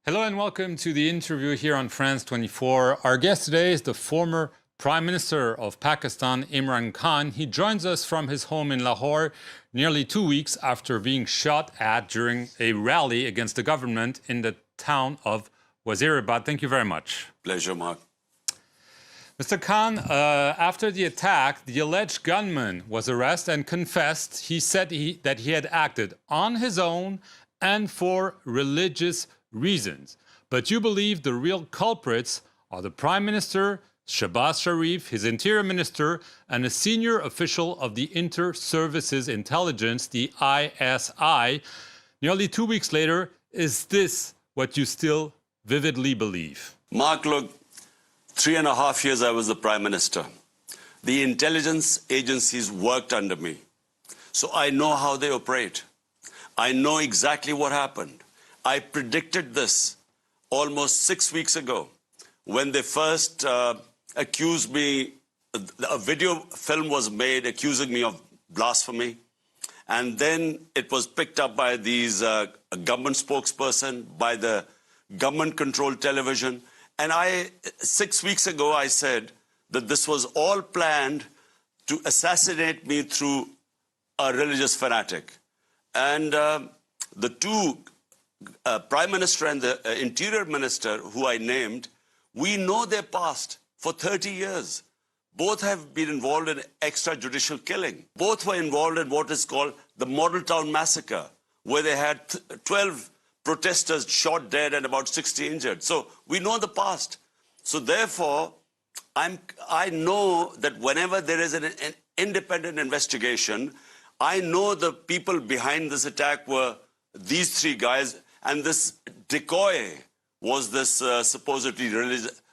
Hello and welcome to the interview here on France 24. Our guest today is the former Prime Minister of Pakistan, Imran Khan. He joins us from his home in Lahore nearly 2 weeks after being shot at during a rally against the government in the town of Wazirabad. Thank you very much. Pleasure, Mark. Mr. Khan, after the attack, the alleged gunman was arrested and confessed. He said that he had acted on his own and for religious reasons. But you believe the real culprits are the Prime Minister, Shehbaz Sharif, his Interior Minister, and a senior official of the Inter-Services Intelligence, the ISI. Nearly 2 weeks later, is this what you still vividly believe? Mark, look, 3.5 years I was the Prime Minister. The intelligence agencies worked under me. So I know how they operate. I know exactly what happened. I predicted this almost 6 weeks ago when they first accused me. A video film was made accusing me of blasphemy. And then it was picked up by these government spokesperson, by the government-controlled television. And 6 weeks ago, I said that this was all planned to assassinate me through a religious fanatic. And the two Prime Minister and the Interior Minister, who I named, we know their past for 30 years. Both have been involved in extrajudicial killing. Both were involved in what is called the Model Town Massacre, where they had 12 protesters shot dead and about 60 injured. So we know the past. So therefore, I know that whenever there is an independent investigation, I know the people behind this attack were these three guys, and this decoy was this supposedly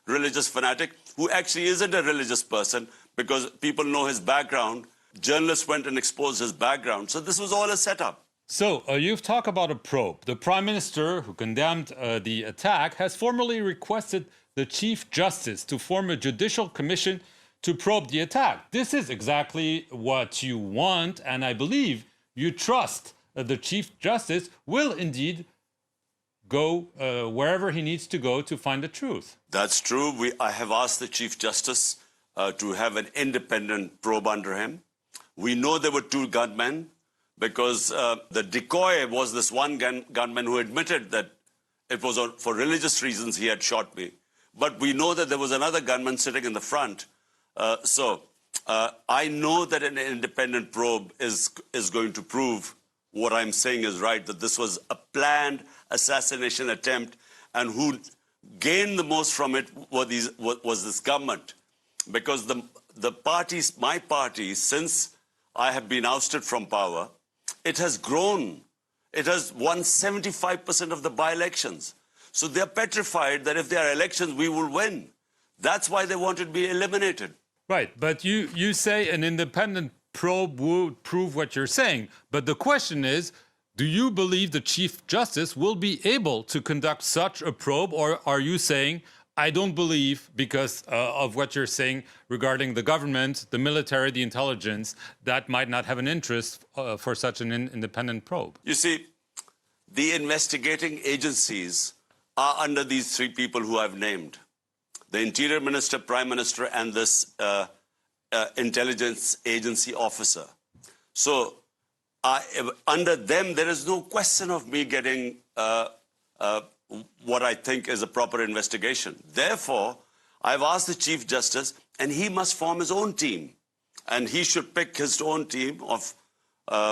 religious fanatic who actually isn't a religious person because people know his background. Journalists went and exposed his background. So this was all a setup. So you've talked about a probe. The Prime Minister, who condemned the attack, has formally requested the Chief Justice to form a judicial commission to probe the attack. This is exactly what you want, and I believe you trust the Chief Justice will indeed go wherever he needs to go to find the truth. That's true. I have asked the Chief Justice to have an independent probe under him. We know there were two gunmen because the decoy was this one gunman who admitted that it was for religious reasons he had shot me. But we know that there was another gunman sitting in the front. So I know that an independent probe is going to prove what I'm saying is right, that this was a planned assassination attempt, and who gained the most from it was this government. Because my party, since I have been ousted from power, it has grown. It has won 75% of the by-elections. So they're petrified that if there are elections, we will win. That's why they wanted to be eliminated. Right, but you say an independent probe would prove what you're saying. But the question is, do you believe the Chief Justice will be able to conduct such a probe, or are you saying, I don't believe, because of what you're saying regarding the government, the military, the intelligence, that might not have an interest for such an independent probe? You see, the investigating agencies are under these three people who I've named. The Interior Minister, Prime Minister, and this intelligence agency officer. So under them, there is no question of me getting what I think is a proper investigation. Therefore, I've asked the Chief Justice, and he must form his own team. And he should pick his own team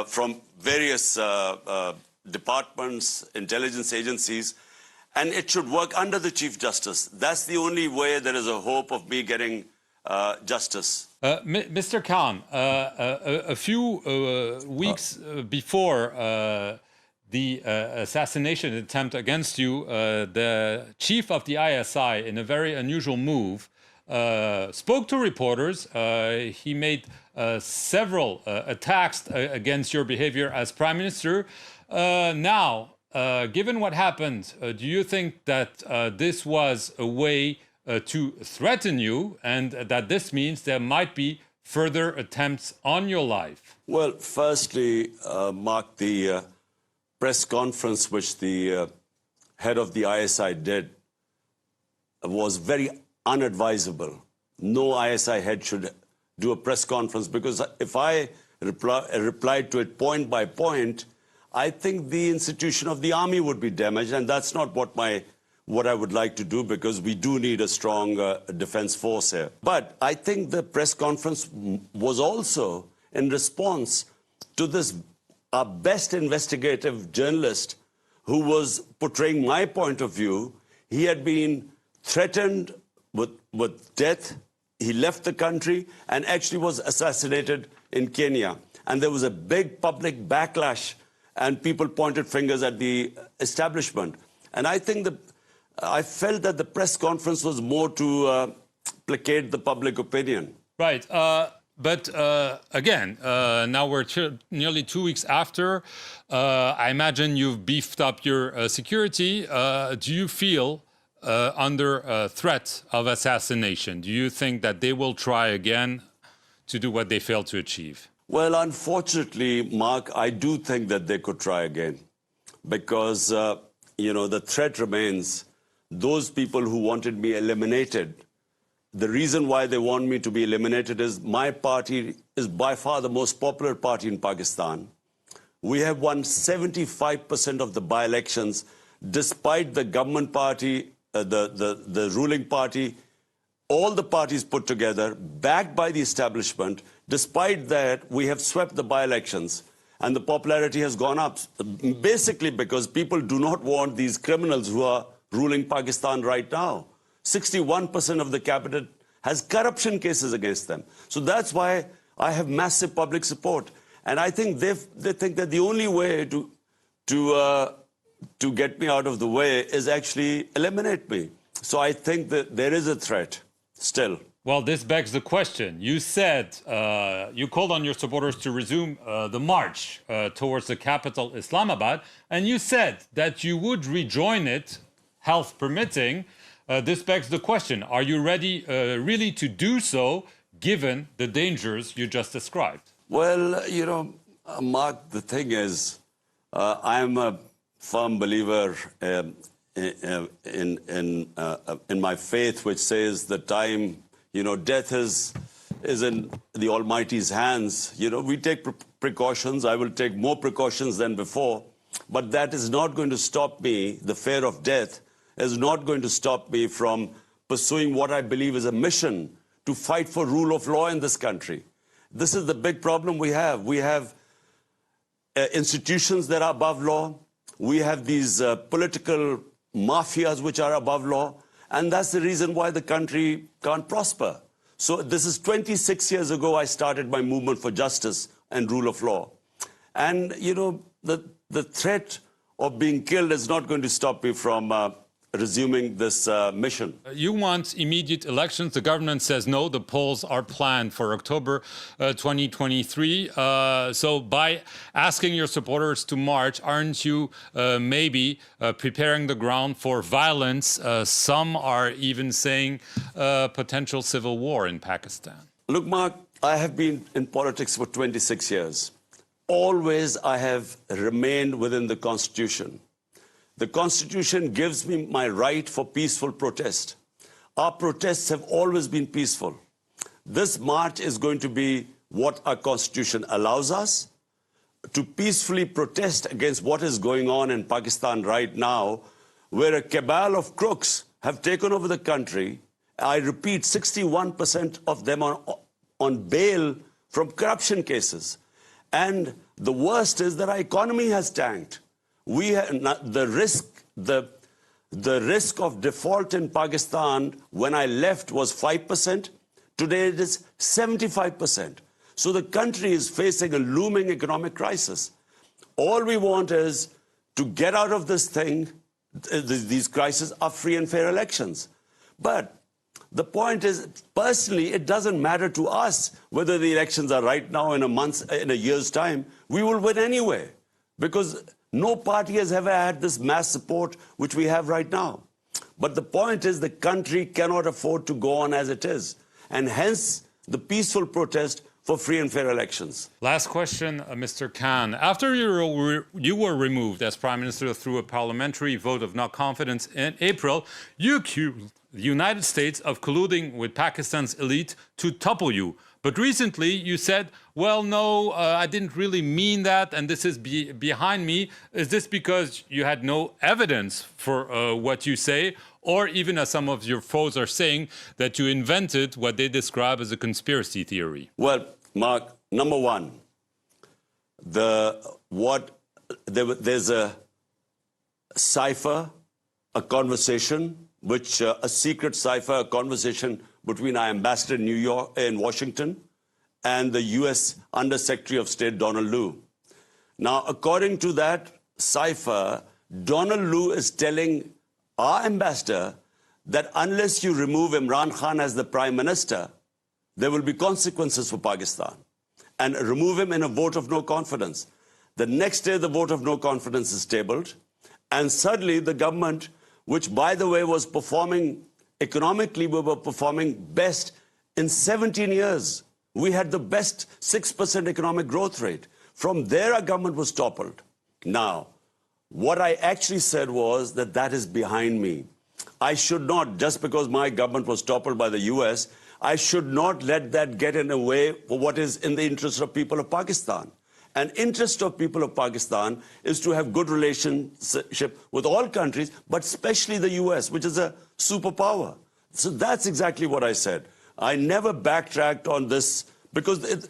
from various departments, intelligence agencies, and it should work under the Chief Justice. That's the only way there is a hope of me getting justice. Mr. Khan, a few weeks before the assassination attempt against you, the chief of the ISI, in a very unusual move, spoke to reporters. He made several attacks against your behavior as Prime Minister. Now, given what happened, do you think that this was a way to threaten you, and that this means there might be further attempts on your life? Well, firstly, Mark, the press conference which the head of the ISI did was very unadvisable. No ISI head should do a press conference, because if I replied to it point by point, I think the institution of the army would be damaged, and that's not what I would like to do, because we do need a strong defense force here. But I think the press conference was also in response to this, our best investigative journalist who was portraying my point of view. He had been threatened with death. He left the country and actually was assassinated in Kenya. And there was a big public backlash, and people pointed fingers at the establishment. And I felt that the press conference was more to placate the public opinion. Right. But again, now we're nearly 2 weeks after. I imagine you've beefed up your security. Do you feel under threat of assassination? Do you think that they will try again to do what they failed to achieve? Well, unfortunately, Mark, I do think that they could try again, because, the threat remains. Those people who wanted me eliminated, the reason why they want me to be eliminated is my party is by far the most popular party in Pakistan. We have won 75% of the by-elections, despite the government party, the ruling party, all the parties put together, backed by the establishment. Despite that, we have swept the by-elections, and the popularity has gone up, basically because people do not want these criminals who are ruling Pakistan right now. 61% of the cabinet has corruption cases against them. So that's why I have massive public support. And I think they think that the only way to get me out of the way is actually eliminate me. So I think that there is a threat still. Well, this begs the question. You said you called on your supporters to resume the march towards the capital, Islamabad, and you said that you would rejoin it, health permitting. This begs the question, are you ready really to do so, given the dangers you just described? Well, Mark, the thing is, I'm a firm believer in my faith, which says the time, death is in the Almighty's hands. We take precautions. I will take more precautions than before. But that is not going to stop me. The fear of death is not going to stop me from pursuing what I believe is a mission to fight for rule of law in this country. This is the big problem we have. We have institutions that are above law. We have these political mafias which are above law. And that's the reason why the country can't prosper. So this is 26 years ago I started my movement for justice and rule of law. And, the threat of being killed is not going to stop me from resuming this mission. You want immediate elections. The government says no. The polls are planned for October 2023. So by asking your supporters to march, aren't you maybe preparing the ground for violence? Some are even saying potential civil war in Pakistan. Look, Mark, I have been in politics for 26 years. Always I have remained within the Constitution. The Constitution gives me my right for peaceful protest. Our protests have always been peaceful. This march is going to be what our Constitution allows us to peacefully protest against what is going on in Pakistan right now, where a cabal of crooks have taken over the country. I repeat, 61% of them are on bail from corruption cases. And the worst is that our economy has tanked. The risk of default in Pakistan when I left was 5%. Today it is 75%. So the country is facing a looming economic crisis. All we want is to get out of this thing. These crises are free and fair elections. But the point is, personally, it doesn't matter to us whether the elections are right now, in a year's time. We will win anyway, because no party has ever had this mass support which we have right now. But the point is, the country cannot afford to go on as it is. And hence, the peaceful protest for free and fair elections. Last question, Mr. Khan. After you were removed as Prime Minister through a parliamentary vote of no confidence in April, you accused the United States of colluding with Pakistan's elite to topple you. But recently you said, well, no, I didn't really mean that, and this is behind me. Is this because you had no evidence for what you say, or even as some of your foes are saying, that you invented what they describe as a conspiracy theory? Well, Mark, number one, there's a cipher, a conversation, a secret cipher, a conversation between our ambassador in Washington and the U.S. Under-Secretary of State Donald Lu. Now, according to that cipher, Donald Lu is telling our ambassador that unless you remove Imran Khan as the Prime Minister, there will be consequences for Pakistan, and remove him in a vote of no confidence. The next day, the vote of no confidence is tabled, and suddenly the government, which, by the way, was performing economically, we were performing best in 17 years. We had the best 6% economic growth rate. From there, our government was toppled. Now, what I actually said was that is behind me. I should not, just because my government was toppled by the US, I should not let that get in the way for what is in the interest of people of Pakistan. An interest of people of Pakistan is to have good relationship with all countries, but especially the US, which is a superpower. So that's exactly what I said. I never backtracked on this because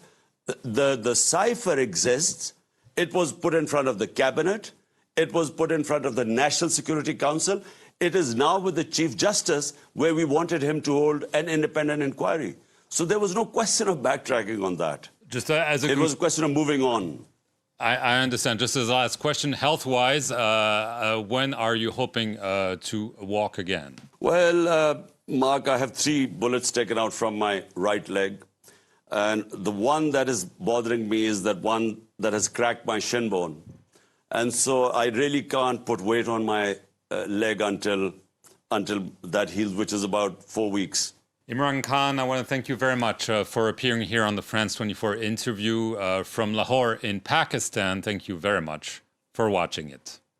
the cipher exists. It was put in front of the cabinet. It was put in front of the National Security Council. It is now with the Chief Justice, where we wanted him to hold an independent inquiry. So there was no question of backtracking on that. Just as it was a question of moving on. I understand. Just as a last question, health-wise, when are you hoping to walk again? Well, Mark, I have 3 bullets taken out from my right leg. And the one that is bothering me is that one that has cracked my shin bone. And so I really can't put weight on my leg until that heals, which is about 4 weeks. Imran Khan, I want to thank you very much for appearing here on the France 24 interview from Lahore in Pakistan. Thank you very much for watching it.